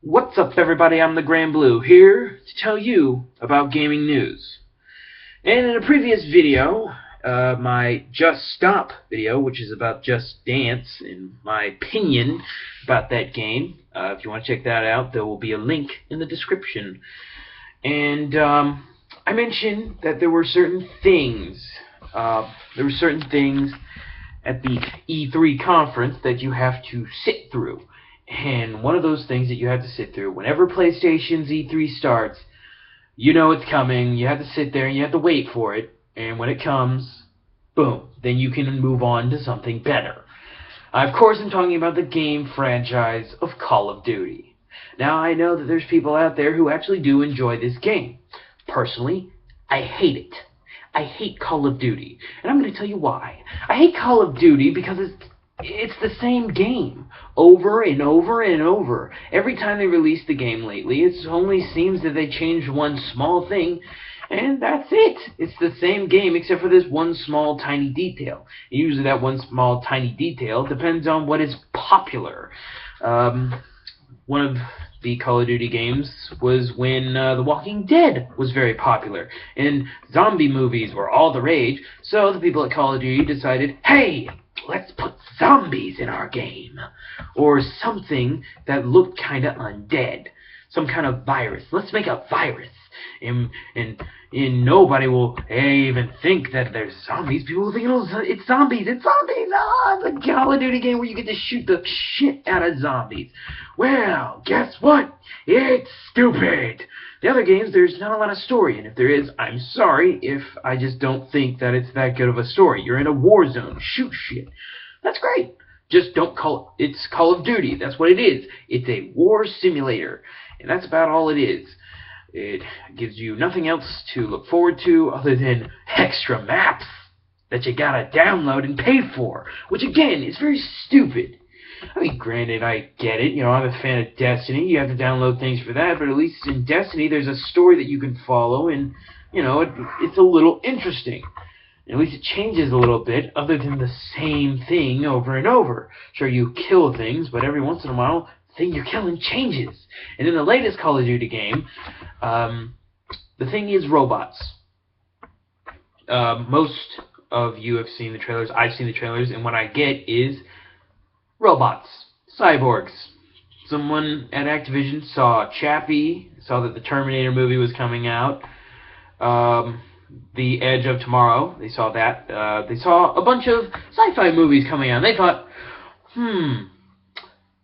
What's up, everybody? I'm the Grand Blue, here to tell you about gaming news. And in a previous video, my Just Stop video, which is about Just Dance, and my opinion about that game, if you want to check that out, there will be a link in the description. And I mentioned that there were certain things at the E3 conference that you have to sit through. And one of those things that you have to sit through, whenever PlayStation's E3 starts, you know it's coming, you have to sit there and you have to wait for it, and when it comes, boom, then you can move on to something better. Of course, I'm talking about the game franchise of Call of Duty. Now, I know that there's people out there who actually do enjoy this game. Personally, I hate it. I hate Call of Duty, and I'm going to tell you why. I hate Call of Duty because it's the same game over and over and over. Every time they release the game lately, it only seems that they change one small thing, and that's it. It's the same game except for this one small tiny detail. And usually that one small tiny detail depends on what is popular. One of the Call of Duty games was when The Walking Dead was very popular, and zombie movies were all the rage, so the people at Call of Duty decided, hey, let's put zombies in our game. Or something that looked kind of undead. Some kind of virus. Let's make a virus. And nobody will even think that there's zombies. People will think, oh, it's zombies. It's zombies. Ah, it's a Call of Duty game where you get to shoot the shit out of zombies. Well, guess what? It's stupid. The other games, there's not a lot of story, and if there is, I'm sorry if I just don't think that it's that good of a story. You're in a war zone, shoot shit. That's great. Just don't call it, it's Call of Duty. That's what it is. It's a war simulator, and that's about all it is. It gives you nothing else to look forward to other than extra maps that you gotta download and pay for, which again is very stupid. I mean, granted, I get it. You know, I'm a fan of Destiny. You have to download things for that, but at least in Destiny, there's a story that you can follow, and, you know, it's a little interesting. At least it changes a little bit, other than the same thing over and over. Sure, you kill things, but every once in a while, the thing you're killing changes. And in the latest Call of Duty game, the thing is robots. Most of you have seen the trailers. I've seen the trailers, and what I get is robots, cyborgs. Someone at Activision saw Chappie, saw that the Terminator movie was coming out, The Edge of Tomorrow, they saw that. They saw a bunch of sci-fi movies coming out, and they thought,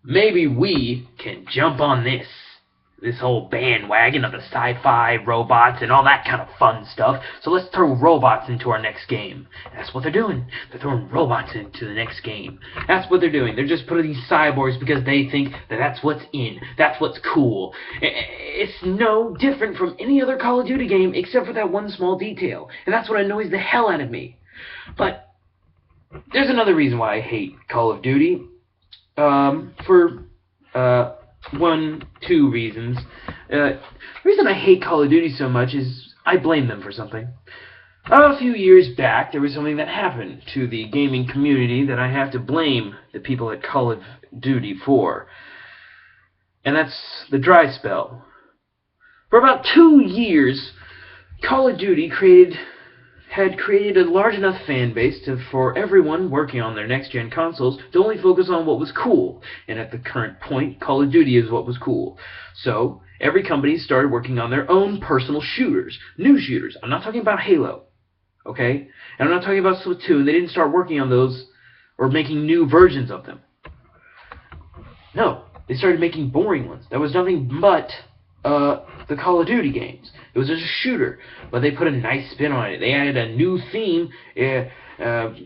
maybe we can jump on this whole bandwagon of the sci-fi, robots, and all that kind of fun stuff. So let's throw robots into our next game. That's what they're doing. They're throwing robots into the next game. That's what they're doing. They're just putting these cyborgs because they think that that's what's in. That's what's cool. It's no different from any other Call of Duty game except for that one small detail. And that's what annoys the hell out of me. But there's another reason why I hate Call of Duty. Two reasons. The reason I hate Call of Duty so much is I blame them for something. A few years back, there was something that happened to the gaming community that I have to blame the people at Call of Duty for. And that's the dry spell. For about 2 years, Call of Duty had created a large enough fan base for everyone working on their next-gen consoles to only focus on what was cool. And at the current point, Call of Duty is what was cool. So, every company started working on their own personal shooters. New shooters. I'm not talking about Halo. Okay? And I'm not talking about Splatoon. They didn't start working on those or making new versions of them. No. They started making boring ones. That was nothing but the Call of Duty games. It was just a shooter, but they put a nice spin on it. They added a new theme.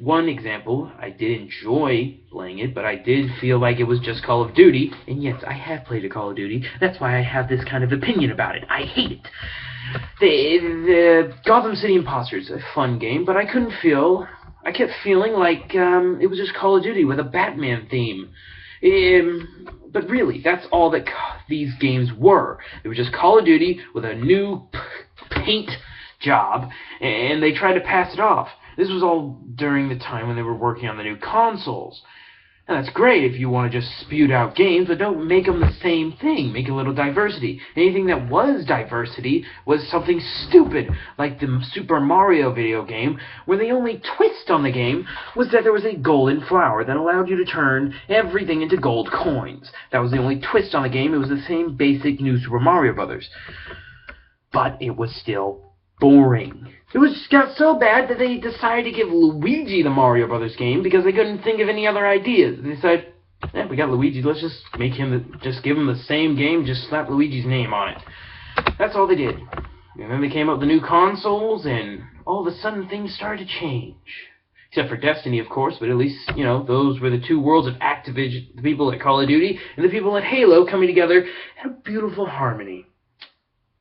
One example, I did enjoy playing it, but I did feel like it was just Call of Duty. And yes, I have played a Call of Duty. That's why I have this kind of opinion about it. I hate it. The Gotham City Imposters, a fun game, but I kept feeling like it was just Call of Duty with a Batman theme. But really, that's all that these games were. It was just Call of Duty with a new paint job, and they tried to pass it off. This was all during the time when they were working on the new consoles. And that's great if you want to just spewed out games, but don't make them the same thing. Make a little diversity. Anything that was diversity was something stupid, like the Super Mario video game, where the only twist on the game was that there was a golden flower that allowed you to turn everything into gold coins. That was the only twist on the game. It was the same basic New Super Mario Brothers. But it was still boring. Got so bad that they decided to give Luigi the Mario Brothers game because they couldn't think of any other ideas. They decided, we got Luigi, let's just give him the same game, just slap Luigi's name on it. That's all they did. And then they came up with the new consoles, and all of a sudden things started to change. Except for Destiny, of course, but at least, those were the two worlds of Activision, the people at Call of Duty and the people at Halo coming together in a beautiful harmony.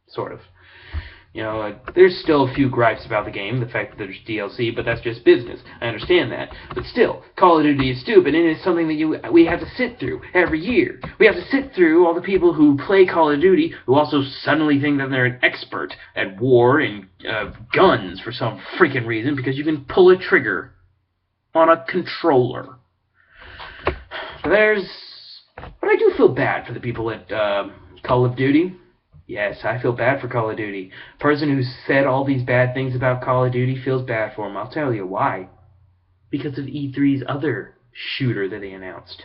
Sort of. There's still a few gripes about the game, the fact that there's DLC, but that's just business. I understand that. But still, Call of Duty is stupid, and it's something that we have to sit through every year. We have to sit through all the people who play Call of Duty, who also suddenly think that they're an expert at war and guns for some freaking reason, because you can pull a trigger on a controller. But I do feel bad for the people at Call of Duty. Yes, I feel bad for Call of Duty. The person who said all these bad things about Call of Duty feels bad for him. I'll tell you why. Because of E3's other shooter that they announced.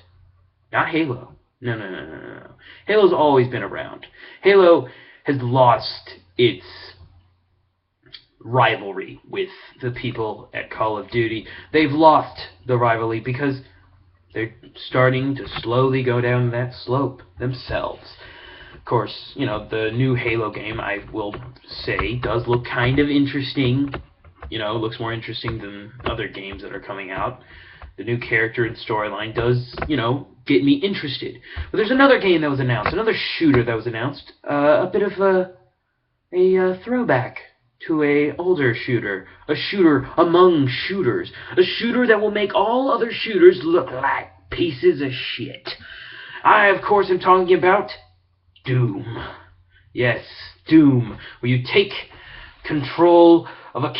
Not Halo. No. Halo's always been around. Halo has lost its rivalry with the people at Call of Duty. They've lost the rivalry because they're starting to slowly go down that slope themselves. Of course, the new Halo game, I will say, does look kind of interesting. Looks more interesting than other games that are coming out. The new character and storyline does, get me interested. But there's another game that was announced, another shooter that was announced, a bit of a throwback to a older shooter, a shooter among shooters, a shooter that will make all other shooters look like pieces of shit. I, of course, am talking about Doom. Yes, Doom, where you take control of a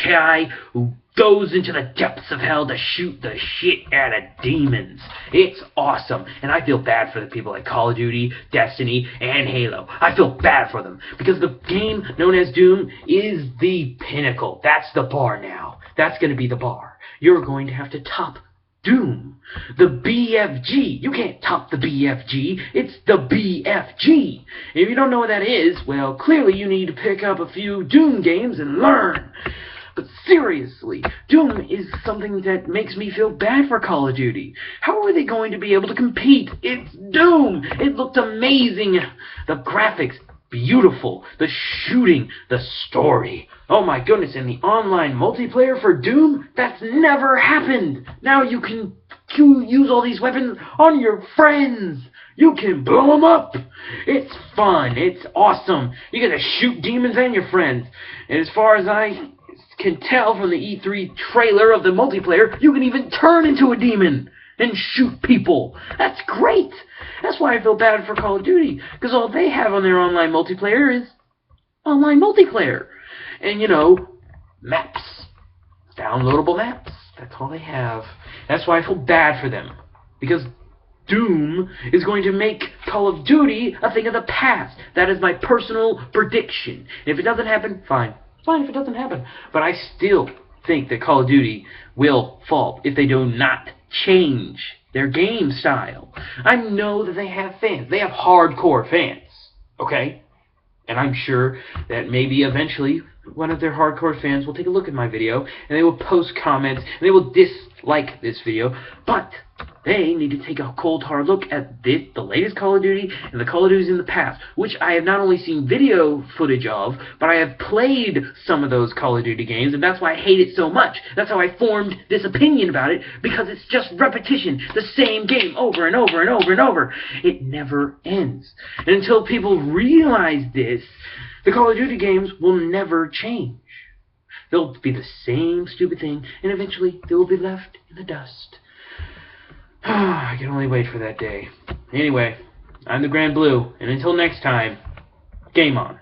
guy who goes into the depths of hell to shoot the shit out of demons. It's awesome, and I feel bad for the people at Call of Duty, Destiny, and Halo. I feel bad for them, because the game known as Doom is the pinnacle. That's the bar now. That's going to be the bar. You're going to have to top Doom. The BFG. You can't top the BFG. It's the BFG. If you don't know what that is, well, clearly you need to pick up a few Doom games and learn. But seriously, Doom is something that makes me feel bad for Call of Duty. How are they going to be able to compete? It's Doom. It looked amazing. The graphics, beautiful. The shooting, the story. Oh my goodness, and the online multiplayer for Doom? That's never happened. Now you can use all these weapons on your friends. You can blow them up. It's fun. It's awesome. You get to shoot demons and your friends. And as far as I can tell from the E3 trailer of the multiplayer, you can even turn into a demon and shoot people. That's great. That's why I feel bad for Call of Duty, because all they have on their online multiplayer is online multiplayer. And, maps. Downloadable maps. That's all they have. That's why I feel bad for them, because Doom is going to make Call of Duty a thing of the past. That is my personal prediction. And if it doesn't happen, fine. Fine if it doesn't happen. But I still think that Call of Duty will fall if they do not change their game style. I know that they have fans. They have hardcore fans. Okay? And I'm sure that maybe eventually one of their hardcore fans will take a look at my video and they will post comments and they will dislike this video. But they need to take a cold hard look at the latest Call of Duty and the Call of Duties in the past, which I have not only seen video footage of, but I have played some of those Call of Duty games, and that's why I hate it so much. That's how I formed this opinion about it, because it's just repetition, the same game over and over and over and over. It never ends. And until people realize this, the Call of Duty games will never change. They'll be the same stupid thing, and eventually they will be left in the dust. I can only wait for that day. Anyway, I'm the Grand Blue, and until next time, game on.